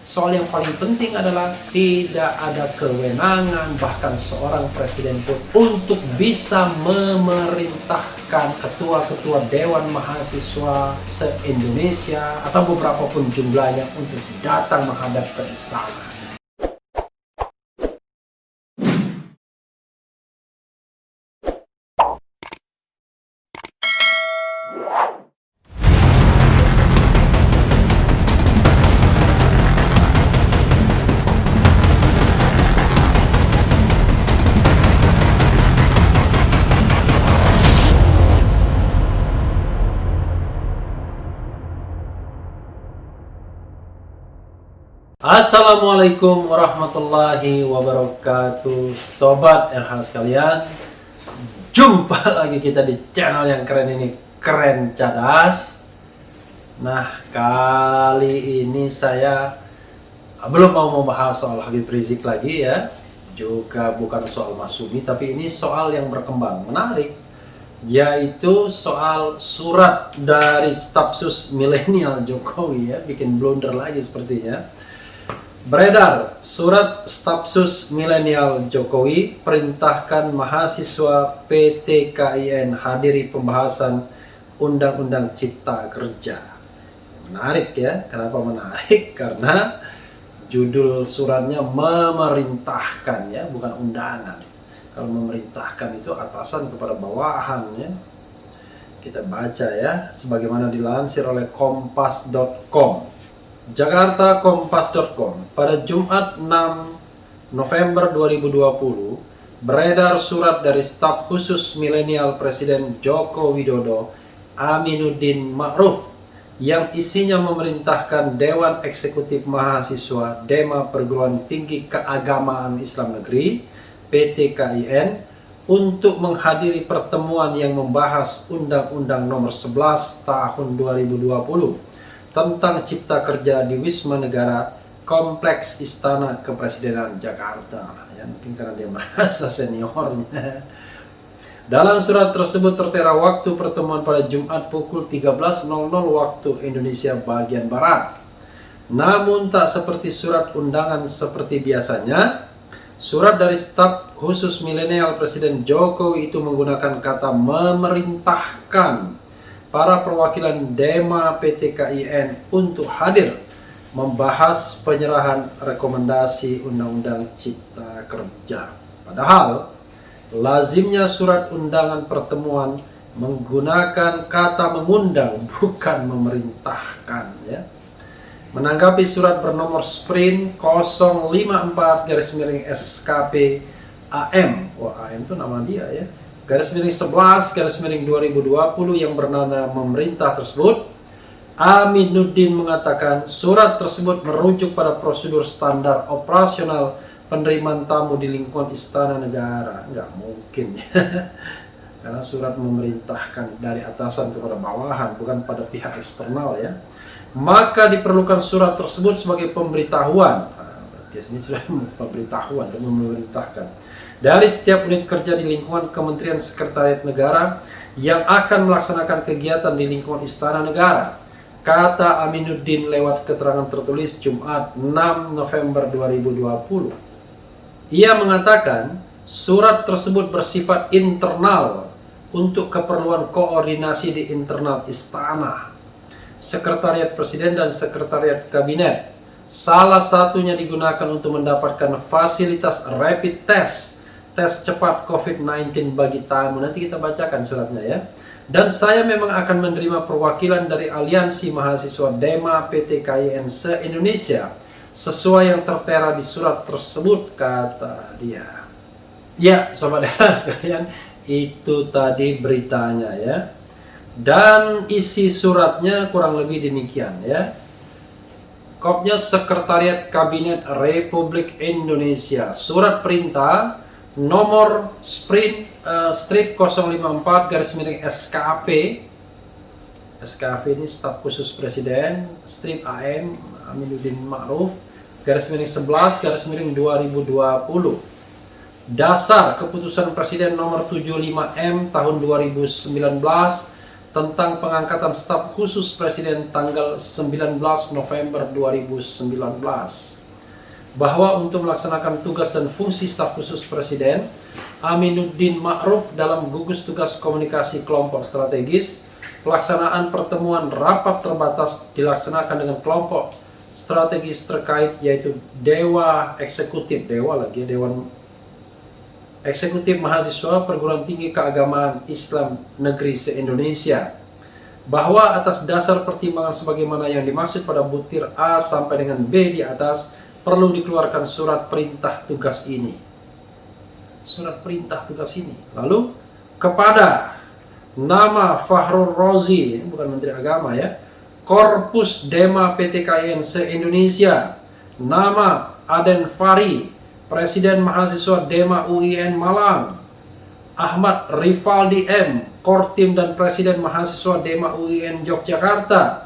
soal yang paling penting adalah tidak ada kewenangan bahkan seorang presiden pun untuk bisa memerintahkan ketua-ketua Dewan Mahasiswa se-Indonesia atau beberapa pun jumlahnya untuk datang menghadap ke istana. Assalamualaikum warahmatullahi wabarakatuh, Sobat RH sekalian. Jumpa lagi kita di channel yang keren ini, Keren Cadas. Nah, kali ini saya belum mau membahas soal Habib Rizik lagi ya. Juga bukan soal Masyumi, tapi ini soal yang berkembang, menarik, yaitu soal surat dari stafsus milenial Jokowi ya. Bikin blunder lagi sepertinya. Beredar surat stafsus milenial Jokowi perintahkan mahasiswa PT KIN hadiri pembahasan Undang-Undang Cipta Kerja. Menarik ya, kenapa menarik? Karena judul suratnya memerintahkan ya, bukan undangan. Kalau memerintahkan itu atasan kepada bawahan ya. Kita baca ya, sebagaimana dilansir oleh kompas.com. Jakarta Kompas.com, pada Jumat 6 November 2020 beredar surat dari staf khusus milenial Presiden Joko Widodo Aminuddin Ma'ruf yang isinya memerintahkan Dewan Eksekutif Mahasiswa DEMA Perguruan Tinggi Keagamaan Islam Negeri PT KIN untuk menghadiri pertemuan yang membahas Undang-Undang Nomor 11 Tahun 2020 tentang Cipta Kerja di Wisma Negara Kompleks Istana Kepresidenan Jakarta. Ya, mungkin karena dia merasa seniornya. Dalam surat tersebut tertera waktu pertemuan pada Jumat pukul 13.00 waktu Indonesia bagian Barat. Namun tak seperti surat undangan seperti biasanya, surat dari staf khusus milenial Presiden Jokowi itu menggunakan kata memerintahkan para perwakilan DEMA PT KIN untuk hadir membahas penyerahan rekomendasi Undang-Undang Cipta Kerja. Padahal lazimnya surat undangan pertemuan menggunakan kata mengundang bukan memerintahkan ya. Menanggapi surat bernomor sprint 054-SKP AM. Wah, AM itu nama dia ya. _11-2020 yang bernada memerintah tersebut, Aminuddin mengatakan surat tersebut merujuk pada prosedur standar operasional penerimaan tamu di lingkungan Istana Negara. Nggak mungkin ya. Karena surat memerintahkan dari atasan kepada bawahan, bukan pada pihak eksternal ya. Maka diperlukan surat tersebut sebagai pemberitahuan. Di sini sudah pemberitahuan dan memerintahkan dari setiap unit kerja di lingkungan Kementerian Sekretariat Negara yang akan melaksanakan kegiatan di lingkungan Istana Negara, kata Aminuddin lewat keterangan tertulis Jumat 6 November 2020. Ia mengatakan surat tersebut bersifat internal untuk keperluan koordinasi di internal Istana, Sekretariat Presiden dan Sekretariat Kabinet. Salah satunya digunakan untuk mendapatkan fasilitas rapid test cepat COVID-19 bagi tamu. Nanti kita bacakan suratnya ya. Dan saya memang akan menerima perwakilan dari Aliansi Mahasiswa DEMA PT KIN se-Indonesia sesuai yang tertera di surat tersebut, kata dia. Ya, Sobat RH sekalian, itu tadi beritanya ya. Dan isi suratnya kurang lebih demikian ya. Kopnya Sekretariat Kabinet Republik Indonesia. Surat perintah nomor strip 054-SKP. SKP ini staf khusus presiden, strip AM Aminuddin Ma'ruf _11-2020. Dasar keputusan Presiden nomor 75M tahun 2019 tentang pengangkatan staf khusus Presiden tanggal 19 November 2019 bahwa untuk melaksanakan tugas dan fungsi staf khusus Presiden, Aminuddin Ma'ruf dalam gugus tugas komunikasi kelompok strategis, pelaksanaan pertemuan rapat terbatas dilaksanakan dengan kelompok strategis terkait yaitu Dewan Eksekutif Mahasiswa Perguruan Tinggi Keagamaan Islam Negeri se-Indonesia, bahwa atas dasar pertimbangan sebagaimana yang dimaksud pada butir A sampai dengan B di atas, perlu dikeluarkan surat perintah tugas ini. Lalu kepada nama Fahrul Rozi, ini bukan Menteri Agama ya, Korpus Dema PTKIN se-Indonesia, nama Aden Fari, Presiden Mahasiswa Dema UIN Malang, Ahmad Rivaldi M, Kortim dan Presiden Mahasiswa Dema UIN Yogyakarta,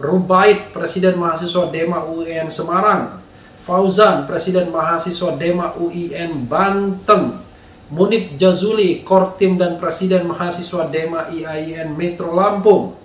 Rubaid, Presiden Mahasiswa Dema UIN Semarang, Fauzan, Presiden Mahasiswa Dema UIN Banten, Munib Jazuli, Kortim dan Presiden Mahasiswa Dema IAIN Metro Lampung,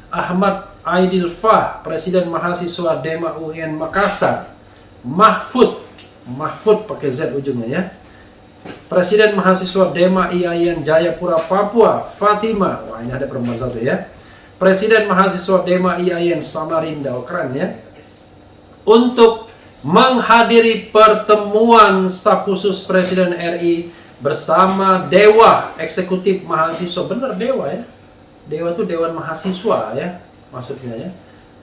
Ahmad Aidil Fah, Presiden Mahasiswa Dema UIN Makassar, Mahfud pakai Z ujungnya ya, Presiden Mahasiswa Dema IAIN Jayapura Papua, Fatima, wah ini ada perempuan satu ya, Presiden Mahasiswa Dema IAIN Samarinda, keren ya, untuk menghadiri pertemuan staf khusus Presiden RI bersama Dewa Eksekutif Mahasiswa, benar Dewa ya, Dewa itu Dewan Mahasiswa ya maksudnya ya,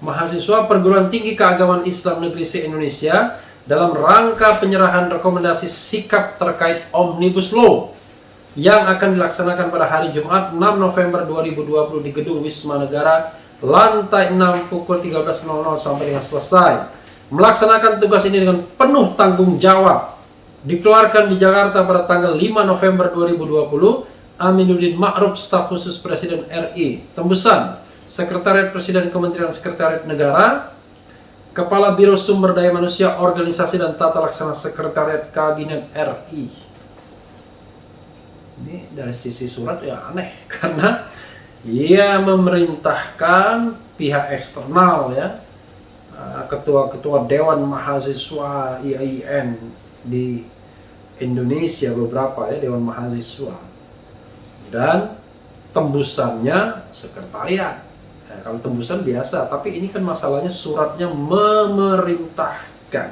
Mahasiswa Perguruan Tinggi Keagamaan Islam Negeri se-Indonesia dalam rangka penyerahan rekomendasi sikap terkait Omnibus Law yang akan dilaksanakan pada hari Jumat 6 November 2020 di Gedung Wisma Negara lantai 6 pukul 13.00 sampai dengan selesai. Melaksanakan tugas ini dengan penuh tanggung jawab. Dikeluarkan di Jakarta pada tanggal 5 November 2020, Aminuddin Ma'ruf, staf khusus Presiden RI. Tembusan Sekretariat Presiden Kementerian Sekretariat Negara, Kepala Biro Sumber Daya Manusia, Organisasi dan Tata Laksana Sekretariat Kabinet RI. Ini dari sisi surat ya aneh, karena ia memerintahkan pihak eksternal ya, ketua-ketua Dewan Mahasiswa IAIN di Indonesia beberapa ya, Dewan Mahasiswa, dan tembusannya sekretariat. Nah, kalau tembusan biasa, tapi ini kan masalahnya suratnya memerintahkan.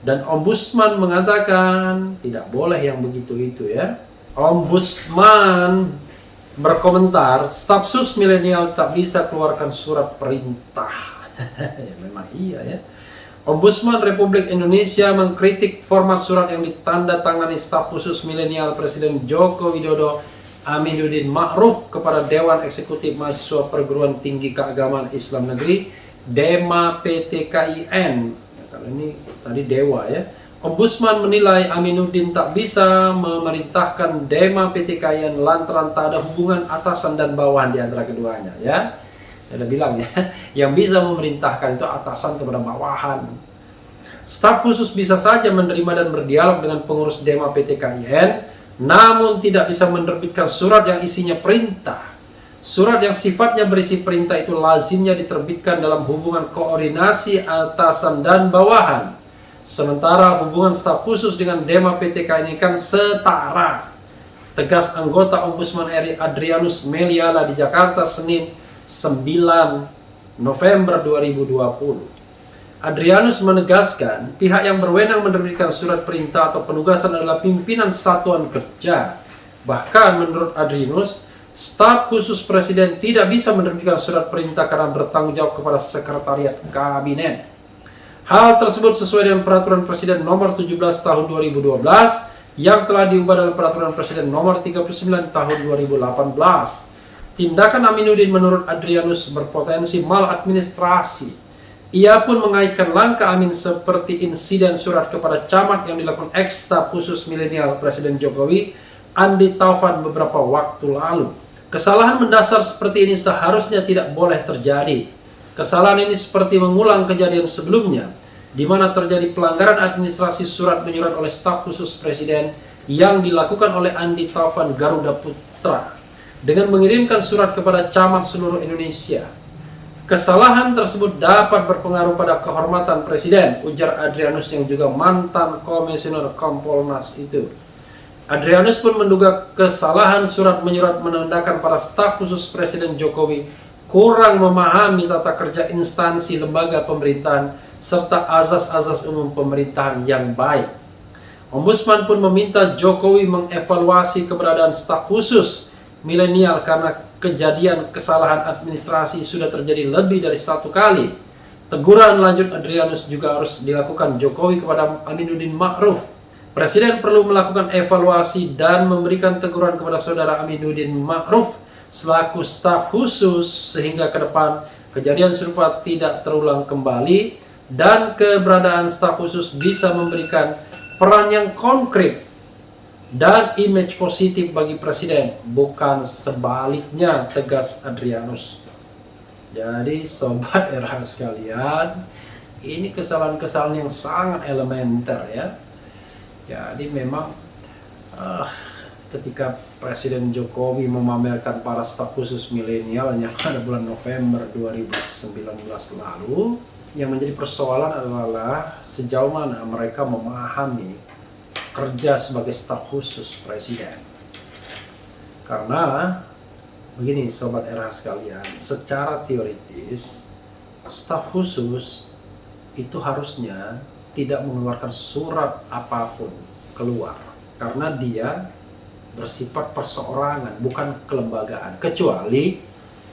Dan Ombudsman mengatakan tidak boleh yang begitu itu ya. Ombudsman berkomentar, staf sus milenial tak bisa keluarkan surat perintah. Ya, memang iya ya. Ombudsman Republik Indonesia mengkritik format surat yang ditandatangani staf khusus milenial Presiden Joko Widodo Aminuddin Ma'ruf kepada Dewan Eksekutif Mahasiswa Perguruan Tinggi Keagamaan Islam Negeri Dema PTKIN. Ya, kalau ini tadi Dewa ya. Ombudsman menilai Aminuddin tak bisa memerintahkan Dema PTKIN lantaran tak ada hubungan atasan dan bawahan di antara keduanya ya. Saya udah bilang ya, yang bisa memerintahkan itu atasan kepada bawahan. Staf khusus bisa saja menerima dan berdialog dengan pengurus Dema PTKIN, namun tidak bisa menerbitkan surat yang isinya perintah. Surat yang sifatnya berisi perintah itu lazimnya diterbitkan dalam hubungan koordinasi atasan dan bawahan. Sementara hubungan staf khusus dengan Dema PTK ini kan setara. Tegas anggota Ombudsman RI Adrianus Meliala di Jakarta Senin 9 November 2020. Adrianus menegaskan pihak yang berwenang menerbitkan surat perintah atau penugasan adalah pimpinan satuan kerja. Bahkan menurut Adrianus, staf khusus Presiden tidak bisa menerbitkan surat perintah karena bertanggung jawab kepada Sekretariat Kabinet. Hal tersebut sesuai dengan Peraturan Presiden Nomor 17 Tahun 2012 yang telah diubah dalam Peraturan Presiden Nomor 39 Tahun 2018. Tindakan Aminuddin menurut Adrianus berpotensi maladministrasi. Ia pun mengaitkan langkah Amin seperti insiden surat kepada camat yang dilakukan ex-staf khusus milenial Presiden Jokowi, Andi Taufan, beberapa waktu lalu. Kesalahan mendasar seperti ini seharusnya tidak boleh terjadi. Kesalahan ini seperti mengulang kejadian sebelumnya, di mana terjadi pelanggaran administrasi surat menyurat oleh staf khusus Presiden yang dilakukan oleh Andi Taufan Garuda Putra. dengan mengirimkan surat kepada camat seluruh Indonesia. Kesalahan tersebut dapat berpengaruh pada kehormatan Presiden, ujar Adrianus yang juga mantan komisioner Kompolnas itu. Adrianus pun menduga kesalahan surat menyurat menandakan para staf khusus Presiden Jokowi kurang memahami tata kerja instansi lembaga pemerintahan serta azas-azas umum pemerintahan yang baik. Ombudsman pun meminta Jokowi mengevaluasi keberadaan staf khusus milenial karena kejadian kesalahan administrasi sudah terjadi lebih dari 1 kali. Teguran lanjut Adrianus juga harus dilakukan Jokowi kepada Aminuddin Ma'ruf. Presiden perlu melakukan evaluasi dan memberikan teguran kepada saudara Aminuddin Ma'ruf selaku staf khusus sehingga ke depan kejadian serupa tidak terulang kembali dan keberadaan staf khusus bisa memberikan peran yang konkret dan image positif bagi Presiden, bukan sebaliknya, tegas Adrianus. Jadi sobat RH sekalian, ini kesalahan-kesalahan yang sangat elementer ya. Jadi memang ketika Presiden Jokowi memamerkan para staf khusus milenialnya pada bulan November 2019 lalu, yang menjadi persoalan adalah sejauh mana mereka memahami kerja sebagai staf khusus Presiden. Karena begini sobat RH sekalian, secara teoritis staf khusus itu harusnya tidak mengeluarkan surat apapun keluar karena dia bersifat perseorangan, bukan kelembagaan, kecuali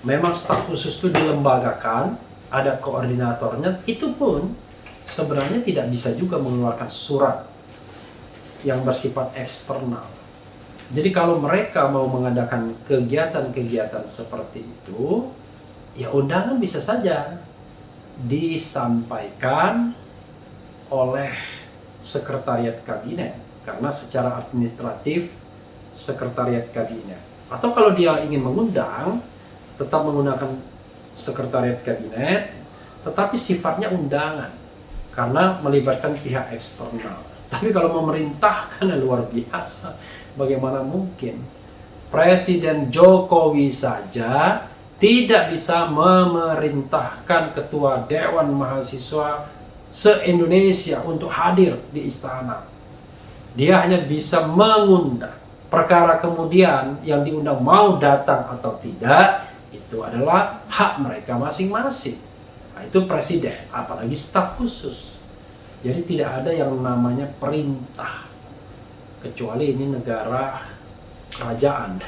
memang staf khusus itu dilembagakan, ada koordinatornya, itu pun sebenarnya tidak bisa juga mengeluarkan surat yang bersifat eksternal. Jadi kalau mereka mau mengadakan kegiatan-kegiatan seperti itu, ya undangan bisa saja disampaikan oleh sekretariat kabinet, karena secara administratif sekretariat kabinet. Atau kalau dia ingin mengundang, tetap menggunakan sekretariat kabinet, tetapi sifatnya undangan karena melibatkan pihak eksternal. Tapi kalau memerintahkan luar biasa, bagaimana mungkin Presiden Jokowi saja tidak bisa memerintahkan ketua Dewan Mahasiswa se-Indonesia untuk hadir di istana. Dia hanya bisa mengundang. Perkara kemudian yang diundang mau datang atau tidak, itu adalah hak mereka masing-masing. Nah, itu presiden, apalagi staf khusus. Jadi tidak ada yang namanya perintah. Kecuali ini negara kerajaan.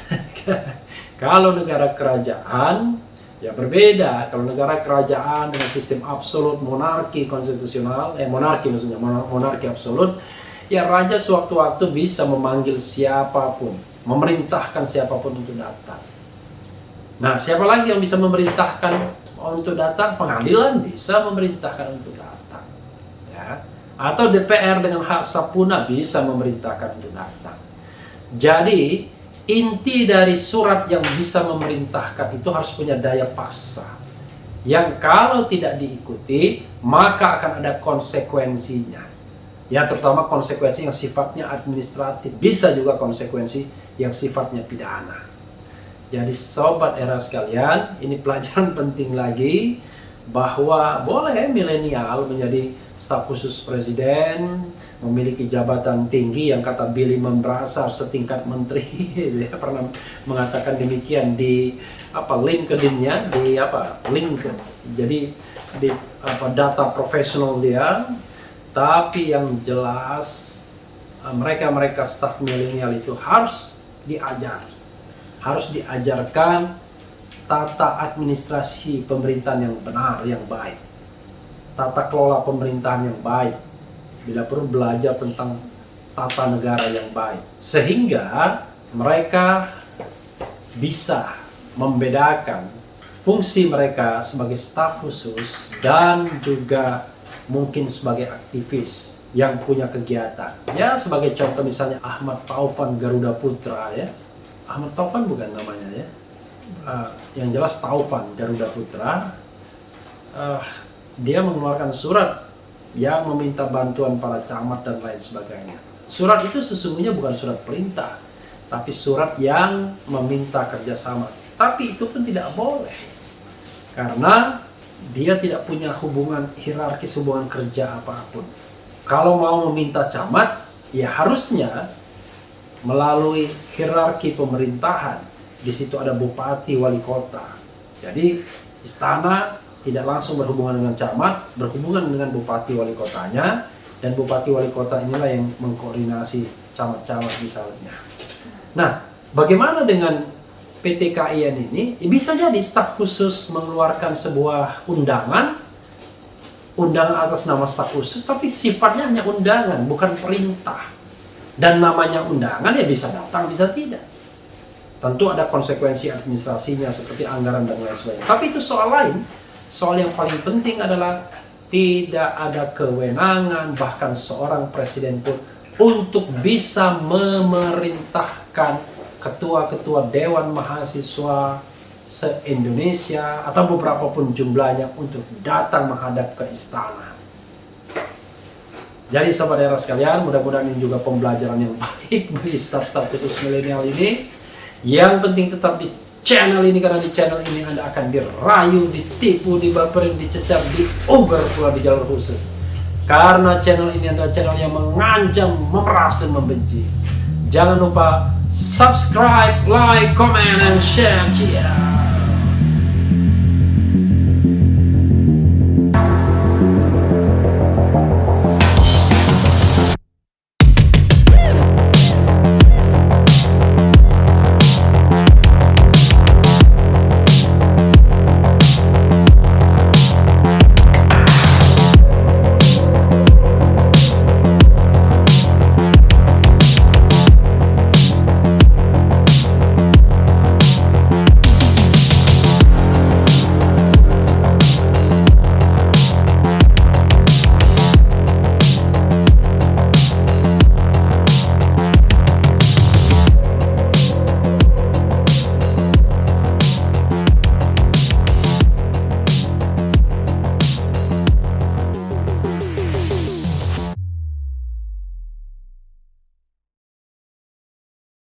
Kalau negara kerajaan, ya berbeda. Kalau negara kerajaan dengan sistem absolut, monarki konstitusional, monarki maksudnya, monarki absolut, ya raja sewaktu-waktu bisa memanggil siapapun, memerintahkan siapapun untuk datang. Nah, siapa lagi yang bisa memerintahkan untuk datang? Pengadilan bisa memerintahkan untuk datang. Ya. Atau DPR dengan hak sapuna bisa memerintahkan untuk datang. Jadi, inti dari surat yang bisa memerintahkan itu harus punya daya paksa. Yang kalau tidak diikuti, maka akan ada konsekuensinya. Ya, terutama konsekuensi yang sifatnya administratif. Bisa juga konsekuensi yang sifatnya pidana. Jadi sobat era sekalian, ini pelajaran penting lagi bahwa boleh milenial menjadi staf khusus presiden, memiliki jabatan tinggi yang kata Billy Membrasar setingkat menteri. Dia pernah mengatakan demikian di LinkedIn-nya, di link. Jadi di data profesional dia. Tapi yang jelas mereka staf milenial itu harus diajarkan tata administrasi pemerintahan yang benar, yang baik, tata kelola pemerintahan yang baik, bila perlu belajar tentang tata negara yang baik, sehingga mereka bisa membedakan fungsi mereka sebagai staf khusus dan juga mungkin sebagai aktivis yang punya kegiatan. Ya, sebagai contoh misalnya Ahmad Taufan Garuda Putra ya. Ahmad Taufan bukan namanya ya. Yang jelas Taufan Garuda Putra. Dia mengeluarkan surat yang meminta bantuan para camat dan lain sebagainya. Surat itu sesungguhnya bukan surat perintah, tapi surat yang meminta kerjasama. Tapi itu pun tidak boleh, karena dia tidak punya hubungan hierarkis, hubungan kerja apapun. Kalau mau meminta camat, ya harusnya melalui hierarki pemerintahan. Di situ ada bupati, wali kota. Jadi istana tidak langsung berhubungan dengan camat, berhubungan dengan bupati, wali kotanya, dan bupati, wali kota inilah yang mengkoordinasi camat-camat misalnya. Nah, bagaimana dengan PT KIN ini? Bisa jadi staf khusus mengeluarkan sebuah undangan atas nama staf khusus, tapi sifatnya hanya undangan, bukan perintah. Dan namanya undangan ya bisa datang, bisa tidak. Tentu ada konsekuensi administrasinya seperti anggaran dan lain sebagainya. Tapi itu soal lain. Soal yang paling penting adalah tidak ada kewenangan bahkan seorang presiden pun untuk bisa memerintahkan ketua-ketua Dewan Mahasiswa se-Indonesia atau beberapa pun jumlahnya untuk datang menghadap ke istana. Jadi saudara sekalian, mudah-mudahan ini juga pembelajaran yang baik bagi staf-staf khusus milenial ini. Yang penting tetap di channel ini, karena di channel ini Anda akan dirayu, ditipu, dibaperin, dicecar, diuber pula di jalur khusus. Karena channel ini adalah channel yang mengancam, memeras, dan membenci. Jangan lupa subscribe, like, comment, and share.